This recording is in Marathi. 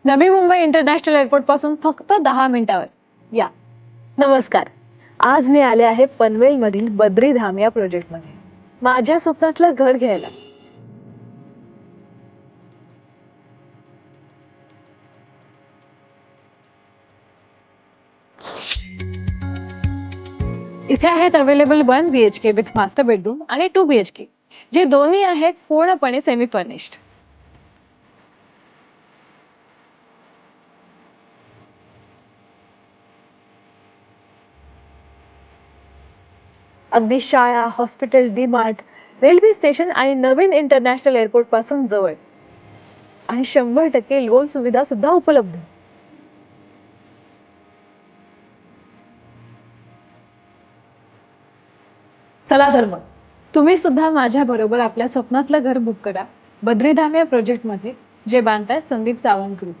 नवी मुंबई इंटरनॅशनल एअरपोर्ट पासून फक्त 10 मिनिटावर या. नमस्कार. आज मी आले आहे पनवेल मधील बद्रीधाम या प्रोजेक्ट मध्ये माझ्या स्वप्नातलं घर घ्यायला. इथे आहेत available 1 BHK with master bedroom आणि 2 BHK जे दोन्ही आहेत पूर्णपणे सेमी फर्निश्ड. अगदी शाळा, हॉस्पिटल, डी-मार्ट, रेल्वे स्टेशन आणि नवीन इंटरनॅशनल एअरपोर्ट पासून जवळ आणि 100% लोन सुविधा सुद्धा उपलब्ध. चला तर मग तुम्ही सुद्धा माझ्या बरोबर आपल्या स्वप्नातलं घर बुक करा बद्रीधाम या प्रोजेक्ट मध्ये जे बांधतात संदीप सावंत ग्रुप.